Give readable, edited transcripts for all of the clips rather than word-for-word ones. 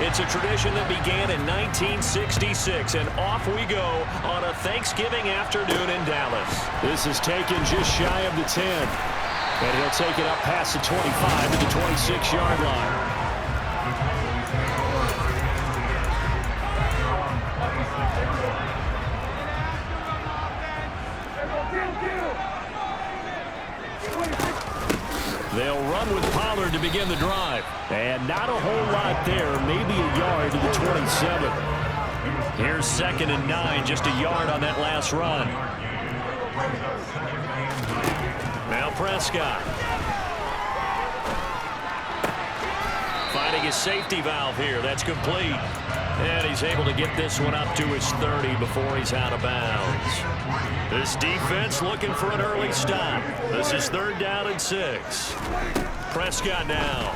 It's a tradition that began in 1966, and off we go on a Thanksgiving afternoon in Dallas. This is taken just shy of the 10. And he'll take it up past the 25 to the 26-yard line. They'll run with Pollard to begin the drive. And not a whole lot there, maybe a yard to the 27. Here's 2nd and 9, just a yard on that last run. Now Prescott. Finding his safety valve here. That's complete. And he's able to get this one up to his 30 before he's out of bounds. This defense looking for an early stop. This is 3rd down and 6. Prescott now.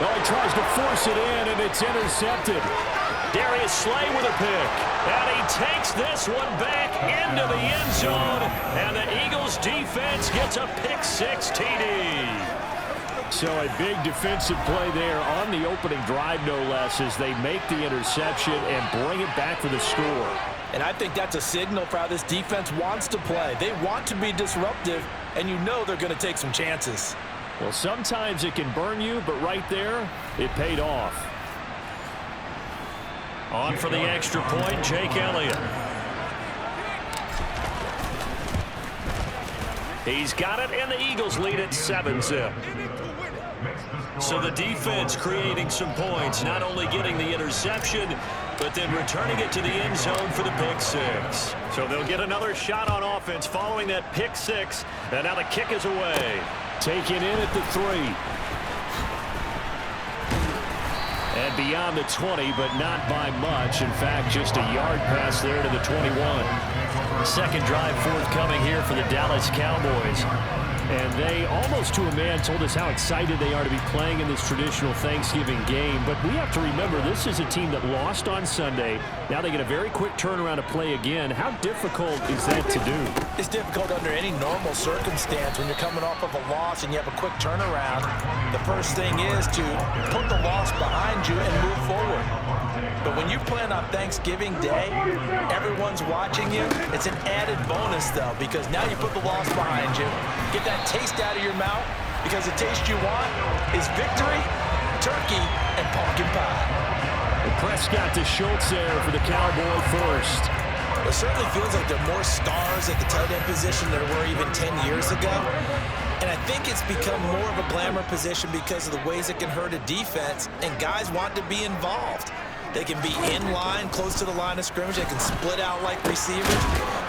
Well, he tries to force it in, and it's intercepted. Darius Slay with a pick. And he takes this one back into the end zone. And the Eagles defense gets a pick-6 TD. So a big defensive play there on the opening drive, no less, as they make the interception and bring it back for the score. And I think that's a signal for how this defense wants to play. They want to be disruptive, and you know they're going to take some chances. Well, sometimes it can burn you, but right there, it paid off. On for the extra point, Jake Elliott. He's got it, and the Eagles lead at 7-zip. So the defense creating some points, not only getting the interception, but then returning it to the end zone for the pick-6. So they'll get another shot on offense following that pick-6, and now the kick is away. Taken in at the 3. And beyond the 20, but not by much. In fact, just a yard pass there to the 21. Second drive forthcoming here for the Dallas Cowboys. And they, almost to a man, told us how excited they are to be playing in this traditional Thanksgiving game. But we have to remember, this is a team that lost on Sunday. Now they get a very quick turnaround to play again. How difficult is that to do? It's difficult under any normal circumstance when you're coming off of a loss and you have a quick turnaround. The first thing is to put the loss behind you and move forward. But when you plan on Thanksgiving Day, everyone's watching you. It's an added bonus, though, because now you put the loss behind you. Get that taste out of your mouth, because the taste you want is victory, turkey, and pumpkin pie. And Prescott to Schultz there for the Cowboy first. It certainly feels like there are more stars at the tight end position than there were even 10 years ago. And I think it's become more of a glamour position because of the ways it can hurt a defense, and guys want to be involved. They can be in line, close to the line of scrimmage. They can split out like receivers.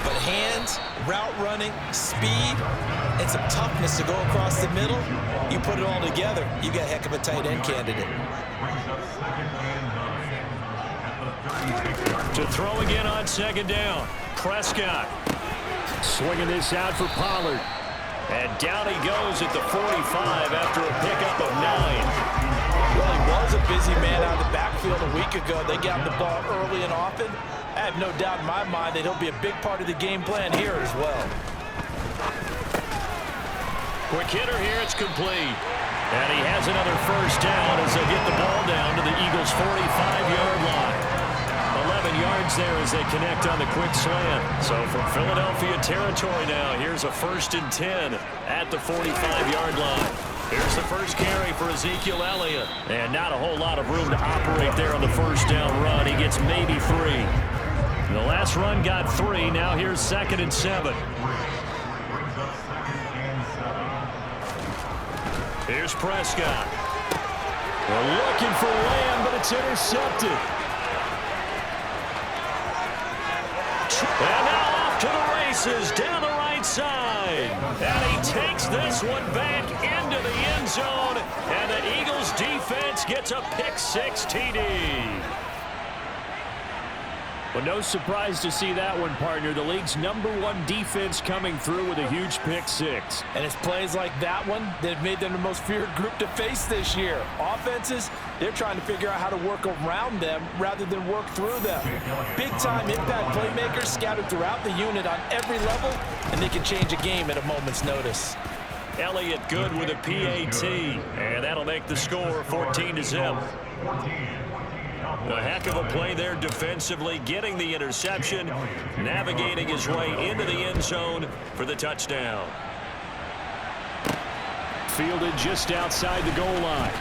But hands, route running, speed, and some toughness to go across the middle, you put it all together, you got a heck of a tight end candidate. To throw again on 2nd down. Prescott. Swinging this out for Pollard. And down he goes at the 45 after a pickup of 9. Well, he was a busy man out of the backfield a week ago. They got the ball early and often. I have no doubt in my mind that he'll be a big part of the game plan here as well. Quick hitter here, it's complete. And he has another first down as they get the ball down to the Eagles' 45-yard line. 11 yards there as they connect on the quick slant. So from Philadelphia territory now, here's a 1st and 10 at the 45-yard line. Here's the first carry for Ezekiel Elliott. And not a whole lot of room to operate there on the first down run. He gets maybe 3. The last run got 3. Now here's 2nd and 7. Here's Prescott. They're looking for Lamb, but it's intercepted. And now off to the races down the right side. And he takes this one back into the end zone. And the Eagles defense gets a pick-6 TD. Well, no surprise to see that one, partner. The league's #1 defense coming through with a huge pick-6. And it's plays like that one that have made them the most feared group to face this year. Offenses, they're trying to figure out how to work around them rather than work through them. Big-time impact playmakers scattered throughout the unit on every level, and they can change a game at a moment's notice. Elliott good with a PAT, and that'll make the score 14-0. A heck of a play there defensively, getting the interception, navigating his way into the end zone for the touchdown. Fielded just outside the goal line.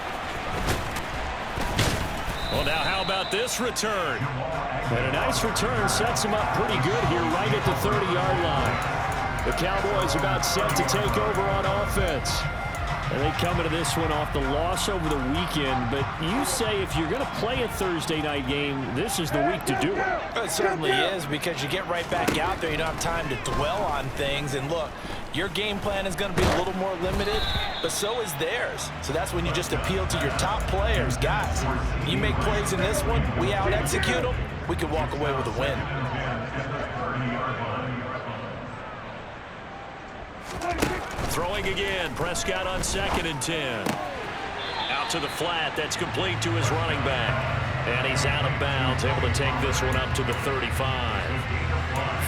Well, now how about this return? And a nice return sets him up pretty good here right at the 30-yard line. The Cowboys about set to take over on offense. And they come into this one off the loss over the weekend. But you say if you're going to play a Thursday night game, this is the week to do it. It certainly is, because you get right back out there. You don't have time to dwell on things. And look, your game plan is going to be a little more limited, but so is theirs. So that's when you just appeal to your top players. Guys, you make plays in this one, we out-execute them, we can walk away with a win. Throwing again, Prescott on 2nd and 10. Out to the flat, that's complete to his running back. And he's out of bounds, able to take this one up to the 35.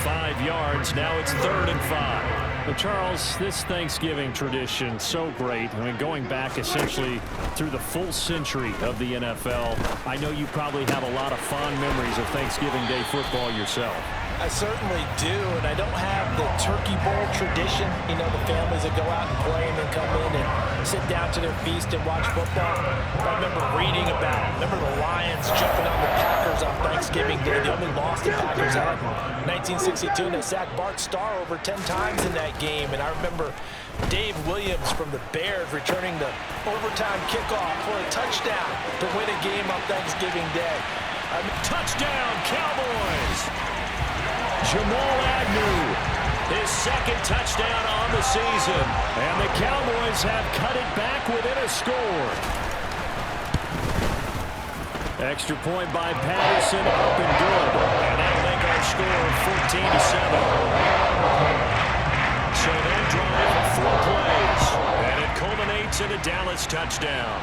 5 yards, now it's 3rd and 5. But Charles, this Thanksgiving tradition, so great. I mean, going back essentially through the full century of the NFL, I know you probably have a lot of fond memories of Thanksgiving Day football yourself. I certainly do, and I don't have the turkey bowl tradition. You know, the families that go out and play and then come in and sit down to their feast and watch football. But I remember reading about, remember the Lions jumping on the Packers on Thanksgiving Day. The only loss the Packers had in 1962, and they sacked Bart Starr over 10 times in that game. And I remember Dave Williams from the Bears returning the overtime kickoff for a touchdown to win a game on Thanksgiving Day. Touchdown, Cowboys! Jamal Agnew, his 2nd touchdown on the season. And the Cowboys have cut it back within a score. Extra point by Patterson, up and good. And that'll make our score 14-7. So that drive, 4 plays. And it culminates in a Dallas touchdown.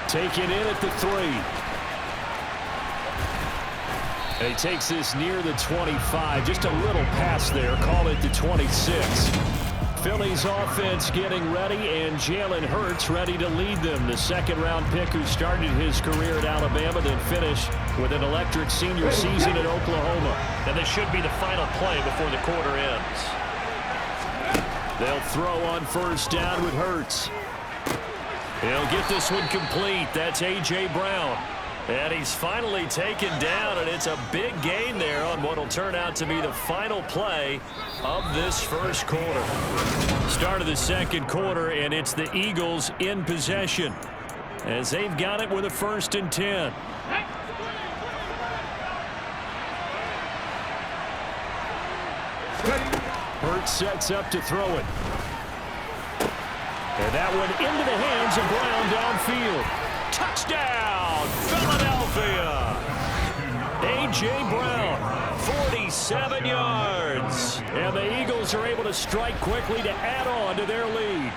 Taken in at the 3. And he takes this near the 25. Just a little pass there. Call it the 26. Philly's offense getting ready, and Jalen Hurts ready to lead them. The 2nd-round pick who started his career at Alabama, then finished with an electric senior season at Oklahoma. And this should be the final play before the quarter ends. They'll throw on 1st down with Hurts. He'll get this one complete. That's A.J. Brown. And he's finally taken down, and it's a big gain there on what will turn out to be the final play of this first quarter. Start of the 2nd quarter, and it's the Eagles in possession as they've got it with a 1st and 10. Hurts sets up to throw it. And that one into the hands of Brown downfield. Touchdown, Philadelphia! A.J. Brown, 47 yards. And the Eagles are able to strike quickly to add on to their lead.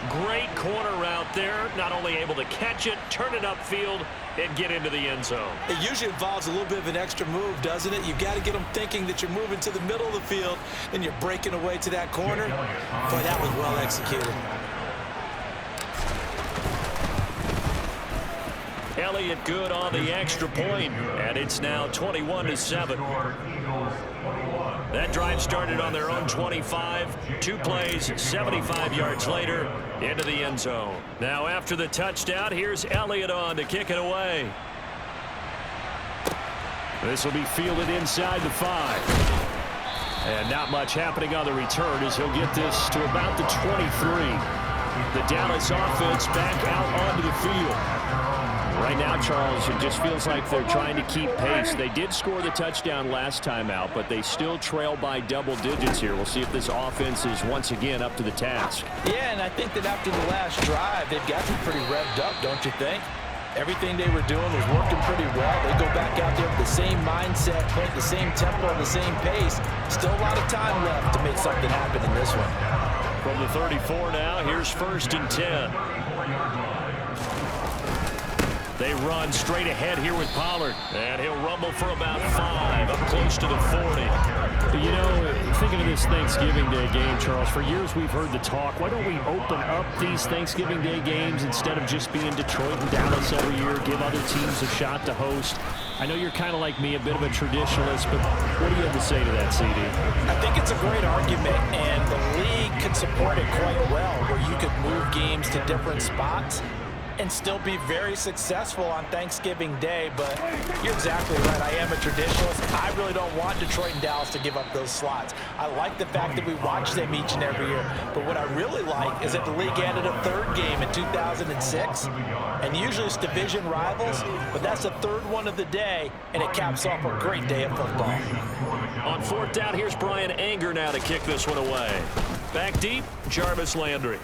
Great corner route there. Not only able to catch it, turn it upfield, and get into the end zone. It usually involves a little bit of an extra move, doesn't it? You've got to get them thinking that you're moving to the middle of the field, and you're breaking away to that corner. Boy, that was well executed. Elliott good on the extra point, and it's now 21-7. That drive started on their own 25. 2 plays, 75 yards later, into the end zone. Now after the touchdown, here's Elliott on to kick it away. This will be fielded inside the 5. And not much happening on the return as he'll get this to about the 23. The Dallas offense back out onto the field. Right now, Charles, it just feels like they're trying to keep pace. They did score the touchdown last time out, but they still trail by double digits here. We'll see if this offense is once again up to the task. Yeah, and I think that after the last drive, they've got to be pretty revved up, don't you think? Everything they were doing was working pretty well. They go back out there with the same mindset, playing the same tempo, the same pace. Still a lot of time left to make something happen in this one. From the 34 now, here's 1st and 10. They run straight ahead here with Pollard. And he'll rumble for about 5, up close to the 40. You know, thinking of this Thanksgiving Day game, Charles, for years we've heard the talk, why don't we open up these Thanksgiving Day games instead of just being Detroit and Dallas every year, give other teams a shot to host? I know you're kind of like me, a bit of a traditionalist, but what do you have to say to that, CD? I think it's a great argument, and the league could support it quite well, where you could move games to different spots and still be very successful on Thanksgiving Day. But you're exactly right. I am a traditionalist. I really don't want Detroit and Dallas to give up those slots. I like the fact that we watch them each and every year. But what I really like is that the league added a third game in 2006. And usually it's division rivals, but that's the third one of the day, and it caps off a great day of football. On 4th down, here's Brian Anger now to kick this one away. Back deep, Jarvis Landry.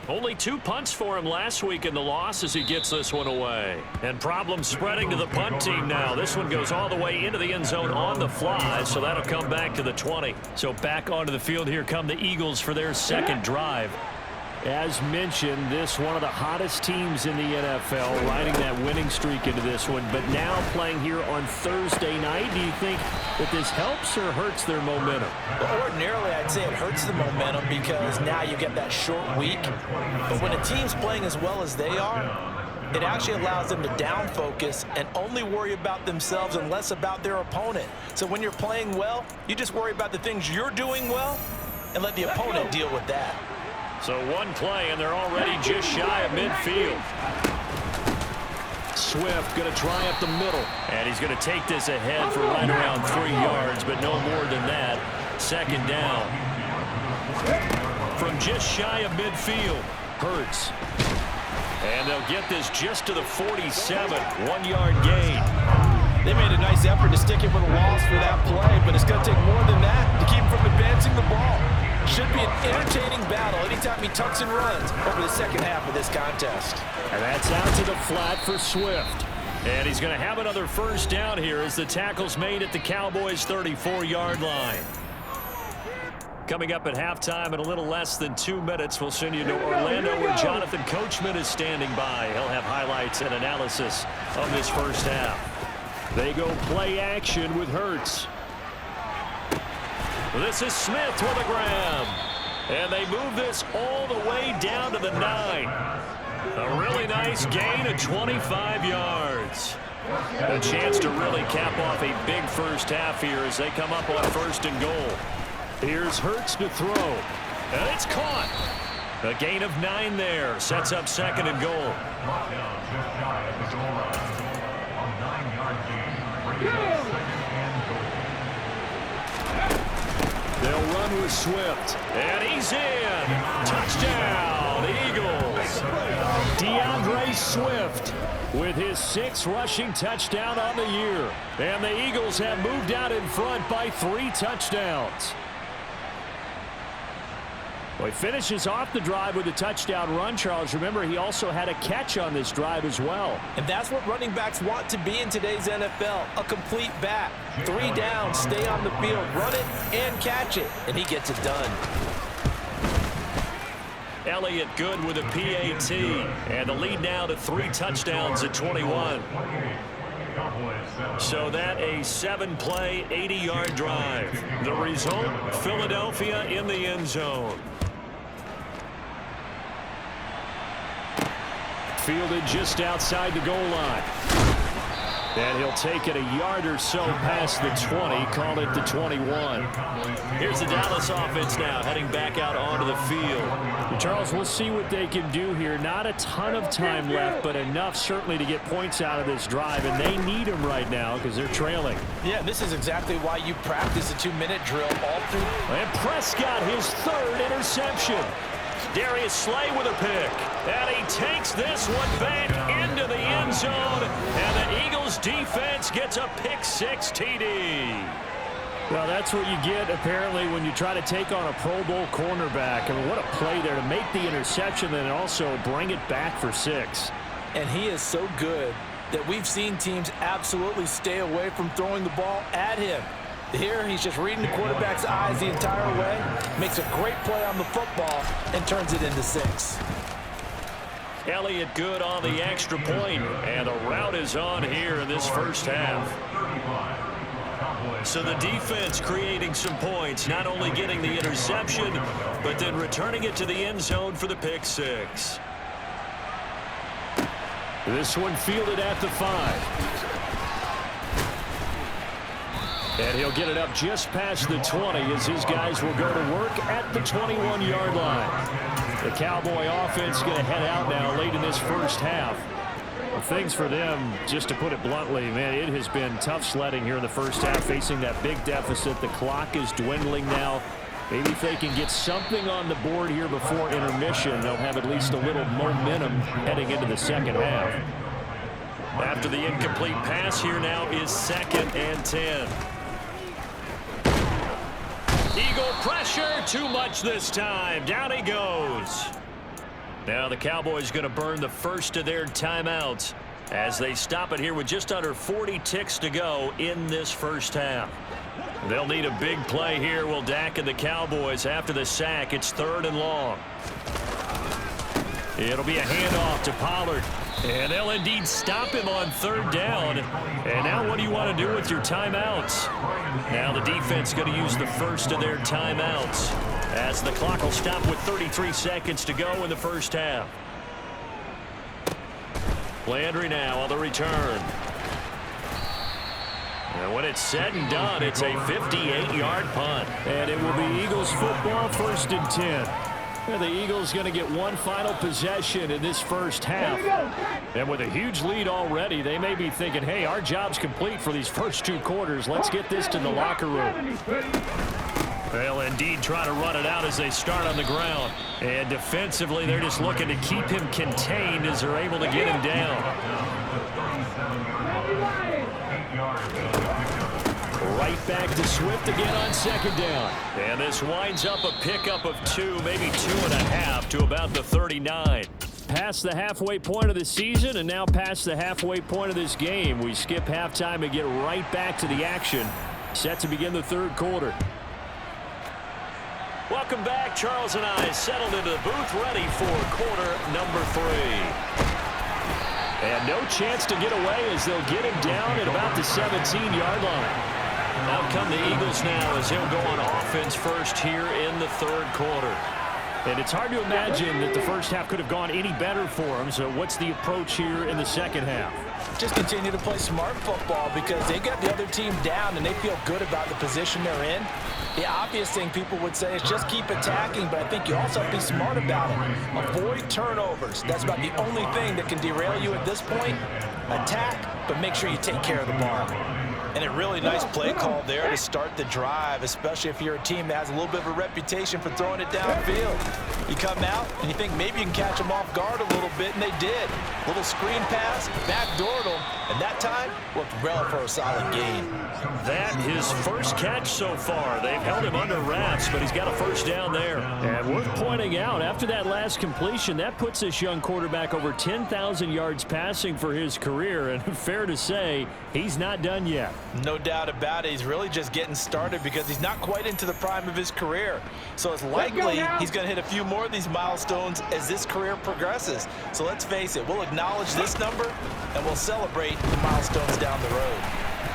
Only 2 punts for him last week in the loss as he gets this one away. And problems spreading to the punt team now. This one goes all the way into the end zone on the fly, so that'll come back to the 20. So back onto the field here come the Eagles for their second drive. As mentioned, this one of the hottest teams in the NFL, riding that winning streak into this one, but now playing here on Thursday night. Do you think that this helps or hurts their momentum? Well, ordinarily, I'd say it hurts the momentum because now you get that short week. But when a team's playing as well as they are, it actually allows them to down focus and only worry about themselves and less about their opponent. So when you're playing well, you just worry about the things you're doing well and let the opponent deal with that. So one play, and they're already just shy of midfield. Swift going to try up the middle. And he's going to take this ahead for right around 3 yards, but no more than that. Second down. From just shy of midfield, Hurts. And they'll get this just to the 47, 1-yard gain. They made a nice effort to stick him with a loss for that play, but it's going to take more than that to keep him from advancing the ball. Should be an entertaining battle anytime he tucks and runs over the second half of this contest. And that's out to the flat for Swift. And he's going to have another first down here as the tackle's made at the Cowboys' 34-yard line. Coming up at halftime in a little less than 2 minutes, we'll send you to Orlando where Jonathan Coachman is standing by. He'll have highlights and analysis of this first half. They go play action with Hurts. This is Smith with a grab. And they move this all the way down to the 9. A really nice gain of 25 yards. A chance to really cap off a big first half here as they come up on 1st and goal. Here's Hurts to throw. And it's caught. A gain of 9 there. Sets up 2nd and goal. They'll run with Swift. And he's in. Touchdown, Eagles. DeAndre Swift with his 6th rushing touchdown on the year. And the Eagles have moved out in front by 3 touchdowns. Well, he finishes off the drive with a touchdown run, Charles. Remember, he also had a catch on this drive as well. And that's what running backs want to be in today's NFL, a complete back. 3 down, stay on the field, run it, and catch it. And he gets it done. Elliott good with a PAT. And the lead now to 3 touchdowns at 21. So that a 7-play, 80-yard drive. The result, Philadelphia in the end zone. Fielded just outside the goal line. And he'll take it a yard or so past the 20, call it the 21. Here's the Dallas offense now heading back out onto the field. Charles, we'll see what they can do here. Not a ton of time left, but enough certainly to get points out of this drive, and they need them right now because they're trailing. Yeah, this is exactly why you practice a 2-minute drill all through. And Prescott, his 3rd interception. Darius Slay with a pick. And he takes this one back into the end zone. And the Eagles defense gets a pick-6 TD. Well, that's what you get, apparently, when you try to take on a Pro Bowl cornerback. I mean, what a play there to make the interception and also bring it back for 6. And he is so good that we've seen teams absolutely stay away from throwing the ball at him. Here, he's just reading the quarterback's eyes the entire way, makes a great play on the football, and turns it into 6. Elliott good on the extra point, and the rout is on here in this first half. So the defense creating some points, not only getting the interception, but then returning it to the end zone for the pick six. This one fielded at the 5. And he'll get it up just past the 20 as his guys will go to work at the 21-yard line. The Cowboy offense going to head out now late in this first half. Well, things for them, just to put it bluntly, man, it has been tough sledding here in the first half, facing that big deficit. The clock is dwindling now. Maybe if they can get something on the board here before intermission, they'll have at least a little momentum heading into the second half. After the incomplete pass, here now is 2nd and 10. Eagle pressure, too much this time. Down he goes. Now the Cowboys going to burn the first of their timeouts as they stop it here with just under 40 ticks to go in this first half. They'll need a big play here. Will Dak and the Cowboys after the sack. It's 3rd and long. It'll be a handoff to Pollard. And they'll indeed stop him on 3rd down. And now what do you want to do with your timeouts? Now the defense going to use the first of their timeouts as the clock will stop with 33 seconds to go in the first half. Landry now on the return. And when it's said and done, it's a 58-yard punt. And it will be Eagles football, 1st and 10. And the Eagles going to get one final possession in this first half. And with a huge lead already, they may be thinking, hey, our job's complete for these first 2 quarters. Let's get this to the locker room. They'll indeed try to run it out as they start on the ground. And defensively, they're just looking to keep him contained as they're able to get him down. Right back to Swift again on 2nd down. And this winds up a pickup of 2, maybe 2.5 to about the 39. Past the halfway point of the season and now past the halfway point of this game. We skip halftime and get right back to the action. Set to begin the 3rd quarter. Welcome back. Charles and I settled into the booth ready for quarter number 3. And no chance to get away as they'll get him down at about the 17-yard line. Out come the Eagles now as he'll go on offense first here in the 3rd quarter. And it's hard to imagine that the first half could have gone any better for him. So what's the approach here in the second half? Just continue to play smart football because they got the other team down and they feel good about the position they're in. The obvious thing people would say is just keep attacking, but I think you also have to be smart about it. Avoid turnovers. That's about the only thing that can derail you at this point. Attack, but make sure you take care of the ball. And a really nice play call there to start the drive, especially if you're a team that has a little bit of a reputation for throwing it downfield. You come out and you think maybe you can catch them off guard a little bit, and they did. Little screen pass, backdoored them, and that time looked well for a solid gain. That his first catch so far. They've held him under wraps, but he's got a first down there. And worth pointing out, after that last completion, that puts this young quarterback over 10,000 yards passing for his career. And fair to say, he's not done yet. No doubt about it. He's really just getting started because he's not quite into the prime of his career. So it's likely he's going to hit a few more of these milestones as this career progresses. So let's face it, we'll acknowledge this number and we'll celebrate the milestones down the road.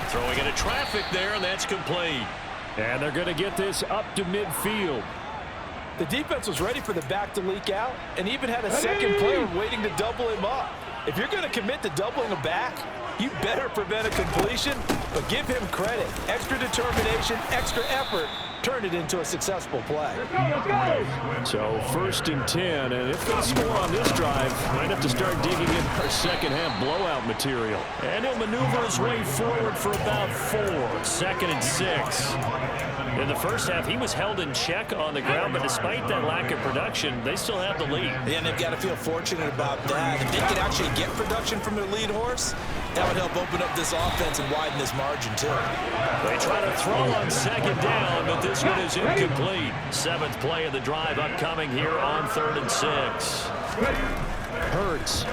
Throwing into traffic there, and that's complete. And they're going to get this up to midfield. The defense was ready for the back to leak out and even had a second player waiting to double him up. If you're going to commit to doubling a back, you better prevent a completion, but give him credit. Extra determination, extra effort, turned it into a successful play. So 1st and 10, and if they score on this drive, might have to start digging in our second half blowout material. And he'll maneuver his way forward for about 4. 2nd and 6. In the first half, he was held in check on the ground, but despite that lack of production, they still have the lead. And they've got to feel fortunate about that. If they could actually get production from their lead horse, that would help open up this offense and widen this margin, too. They try to throw on 2nd down, but this one is incomplete. 7th play of the drive upcoming here on 3rd and 6. Hurts.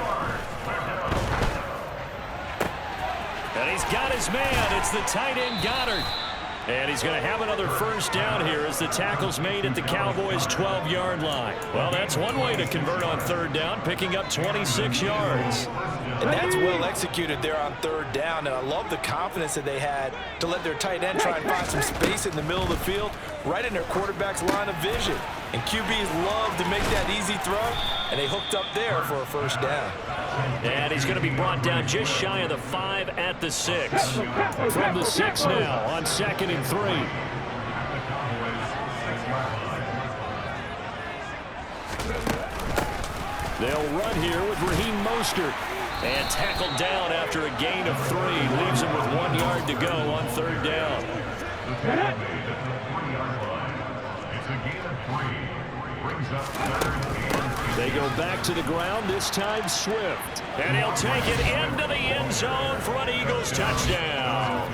And he's got his man. It's the tight end, Goddard. And he's going to have another first down here as the tackle's made at the Cowboys' 12-yard line. Well, that's one way to convert on third down, picking up 26 yards. And that's well executed there on third down. And I love the confidence that they had to let their tight end try and find some space in the middle of the field, right in their quarterback's line of vision. And QBs love to make that easy throw, and they hooked up there for a first down. And he's going to be brought down just shy of the 5 at the 6. From the 6 now on 2nd and 3. They'll run here with Raheem Mostert. And tackled down after a gain of 3. Leaves him with 1 yard to go on third down. They go back to the ground, this time Swift. And he'll take it into the end zone for an Eagles touchdown.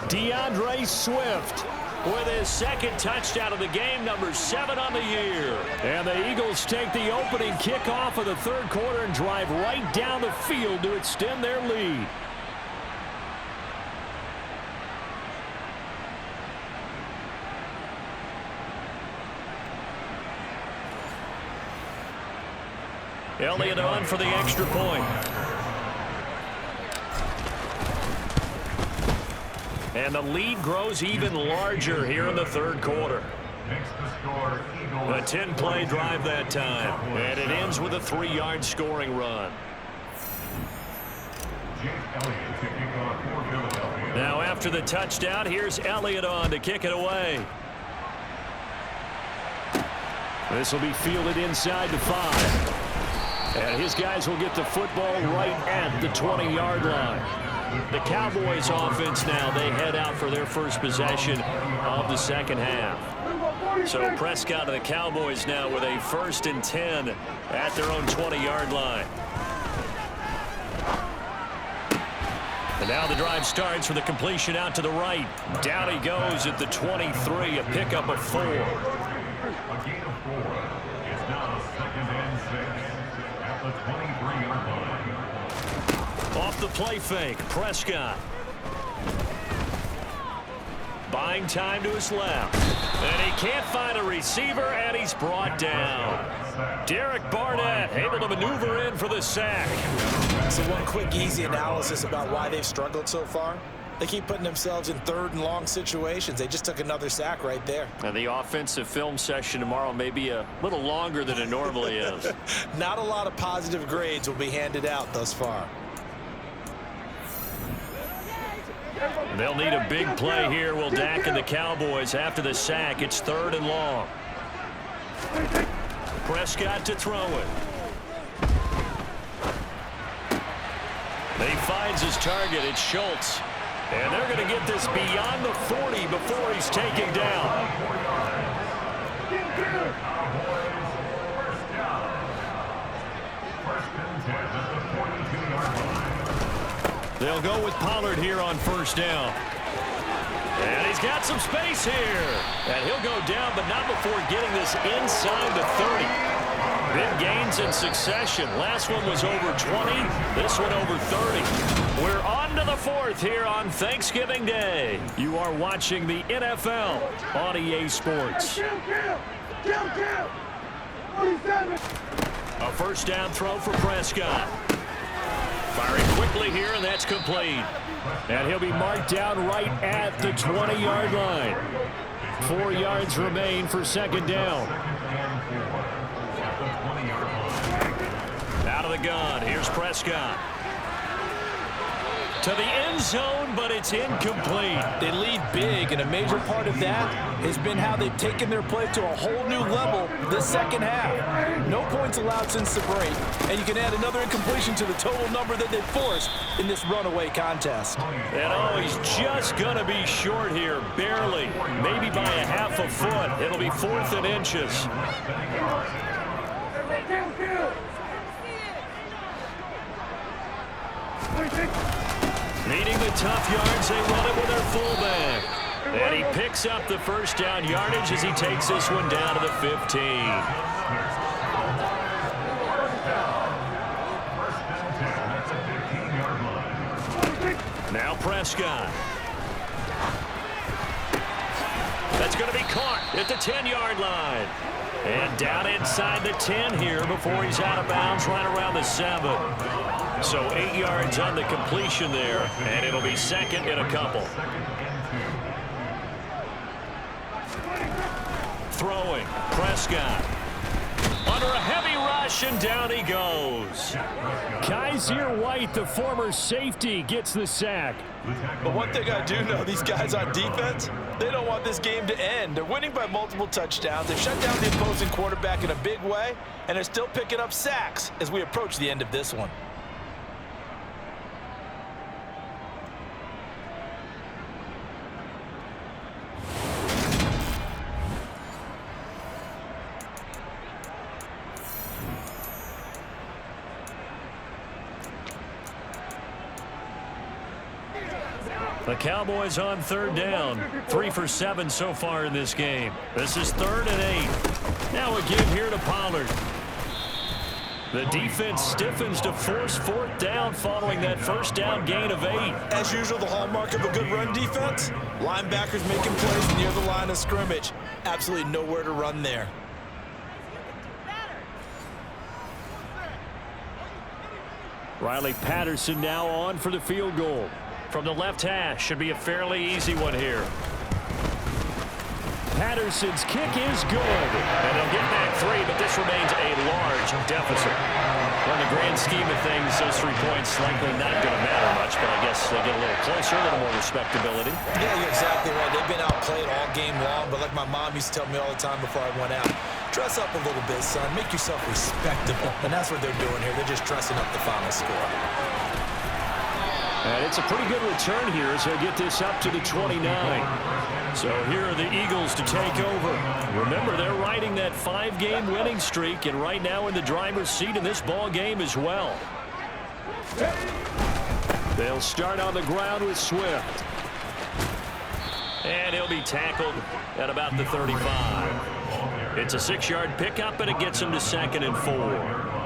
DeAndre Swift With his second touchdown of the game, number 7 on the year. And the Eagles take the opening kickoff of the third quarter and drive right down the field to extend their lead. Elliott on for the extra point. And the lead grows even larger here in the third quarter. A 10-play drive that time. And it ends with a 3-yard scoring run. Now after the touchdown, here's Elliott on to kick it away. This will be fielded inside the 5. And his guys will get the football right at the 20-yard line. The Cowboys offense now, they head out for their first possession of the second half. So Prescott of the Cowboys now with a 1st and 10 at their own 20-yard line. And now the drive starts with a completion out to the right. Down he goes at the 23, a pickup of 4. A gain of 4. It's now 2nd and 6 at the 23-yard line. Off the play fake, Prescott. Buying time to his left. And he can't find a receiver, and he's brought down. Derek Barnett able to maneuver in for the sack. So one quick, easy analysis about why they've struggled so far. They keep putting themselves in 3rd and long situations. They just took another sack right there. And the offensive film session tomorrow may be a little longer than it normally is. Not a lot of positive grades will be handed out thus far. They'll need a big play here, will Dak and the Cowboys. After the sack, it's 3rd and long. Prescott to throw it. He finds his target. It's Schultz. And they're going to get this beyond the 40 before he's taken down. They'll go with Pollard here on 1st down. And he's got some space here. And he'll go down, but not before getting this inside the 30. Big gains in succession. Last one was over 20. This one over 30. We're on to the 4th here on Thanksgiving Day. You are watching the NFL on EA Sports. A 1st down throw for Prescott. Firing quickly here, and that's complete. And he'll be marked down right at the 20-yard line. 4 yards remain for 2nd down. Out of the gun, here's Prescott. To the end zone, but it's incomplete. They lead big, and a major part of that has been how they've taken their play to a whole new level this second half. No points allowed since the break, and you can add another incompletion to the total number that they've forced in this runaway contest. And oh, he's just going to be short here, barely, maybe by a half a foot. It'll be 4th and inches. Needing the tough yards, they run it with their fullback. And he picks up the 1st down yardage as he takes this one down to the 15. Now Prescott. caught at the 10-yard line. And down inside the 10 here before he's out of bounds right around the 7. So 8 yards on the completion there, and it'll be second and a couple. Throwing, Prescott. Under a heavy rush, and down he goes. Kaiser White, the former safety, gets the sack. But one thing I do know, these guys on defense, they don't want this game to end. They're winning by multiple touchdowns. They've shut down the opposing quarterback in a big way, and they're still picking up sacks as we approach the end of this one. The Cowboys on third down. 3 for 7 so far in this game. This is 3rd and 8. Now a give here to Pollard. The defense stiffens to force 4th down following that first down gain of 8. As usual, the hallmark of a good run defense, linebackers making plays near the line of scrimmage. Absolutely nowhere to run there. Riley Patterson now on for the field goal. From the left hash, should be a fairly easy one here. Patterson's kick is good. And they'll get back 3, but this remains a large deficit. Well, in the grand scheme of things, those 3 points likely not going to matter much, but I guess they get a little closer, a little more respectability. Yeah, you're exactly right. They've been outplayed all game long, but like my mom used to tell me all the time before I went out, dress up a little bit, son. Make yourself respectable. And that's what they're doing here. They're just dressing up the final score. And it's a pretty good return here as they'll get this up to the 29. So here are the Eagles to take over. Remember, they're riding that 5-game winning streak, and right now in the driver's seat in this ball game as well. They'll start on the ground with Swift. And he'll be tackled at about the 35. It's a 6-yard pickup, and it gets him to 2nd and 4.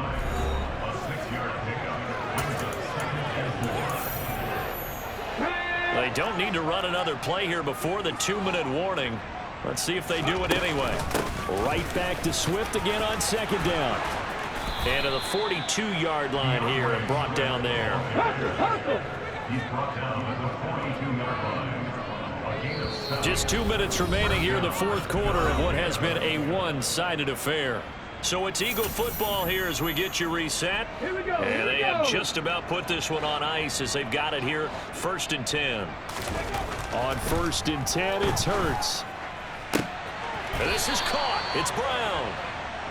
They don't need to run another play here before the 2-minute warning. Let's see if they do it anyway. Right back to Swift again on 2nd down. And to the 42-yard line here and brought down there. He's brought down at the 42-yard line. A gain of 7. Just 2 minutes remaining here in the 4th quarter of what has been a one-sided affair. So it's Eagle football here as we get you reset. And they have just about put this one on ice as they've got it here 1st and 10. On 1st and 10, it's Hurts. And this is caught. It's Brown.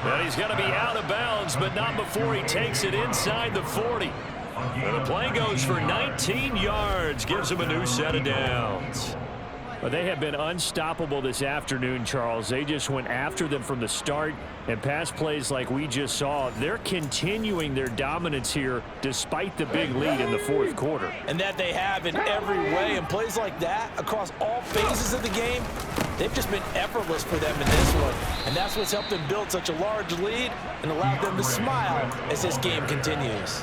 And he's going to be out of bounds, but not before he takes it inside the 40. And the play goes for 19 yards. Gives him a new set of downs. Well, they have been unstoppable this afternoon, Charles. They just went after them from the start, and pass plays like we just saw, they're continuing their dominance here despite the big lead in the 4th quarter. And that they have in every way. And plays like that across all phases of the game, they've just been effortless for them in this one. And that's what's helped them build such a large lead and allowed them to smile as this game continues.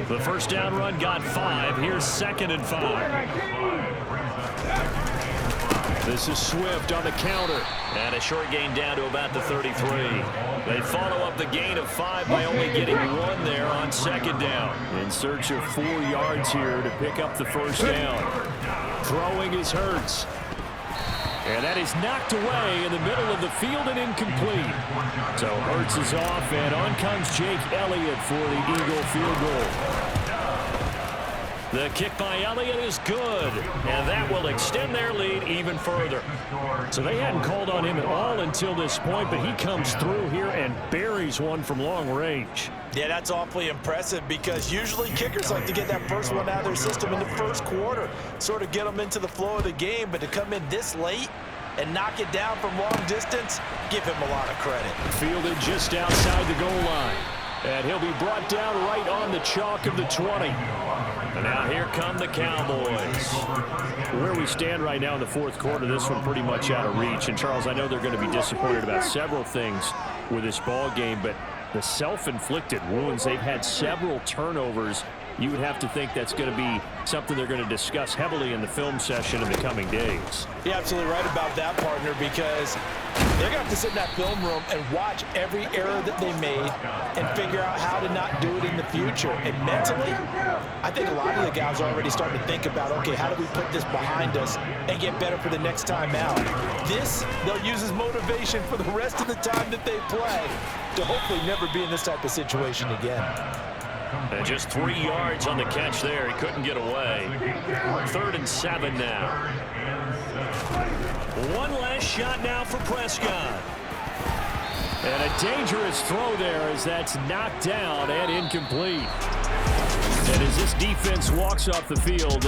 The first down run got 5. Here's 2nd and 5. This is Swift on the counter. And a short gain down to about the 33. They follow up the gain of 5 by only getting 1 there on 2nd down. In search of 4 yards here to pick up the first down. Throwing is Hurts. And that is knocked away in the middle of the field and incomplete. So Hurts is off, and on comes Jake Elliott for the Eagle field goal. The kick by Elliott is good, and that will extend their lead even further. So they hadn't called on him at all until this point, but he comes through here and buries one from long range. Yeah, that's awfully impressive because usually kickers like to get that first one out of their system in the 1st quarter, sort of get them into the flow of the game, but to come in this late and knock it down from long distance, give him a lot of credit. Fielded just outside the goal line. And he'll be brought down right on the chalk of the 20. And now here come the Cowboys. Where we stand right now in the 4th quarter, this one pretty much out of reach. And, Charles, I know they're going to be disappointed about several things with this ball game, but the self-inflicted wounds, they've had several turnovers you would have to think that's going to be something they're going to discuss heavily in the film session in the coming days. You're absolutely right about that, partner, because they're going to have to sit in that film room and watch every error that they made and figure out how to not do it in the future. And mentally, I think a lot of the guys are already starting to think about, okay, how do we put this behind us and get better for the next time out? This, they'll use as motivation for the rest of the time that they play to hopefully never be in this type of situation again. And just 3 yards on the catch there. He couldn't get away. 3rd and 7 now. One last shot now for Prescott. And a dangerous throw there as that's knocked down and incomplete. And as this defense walks off the field,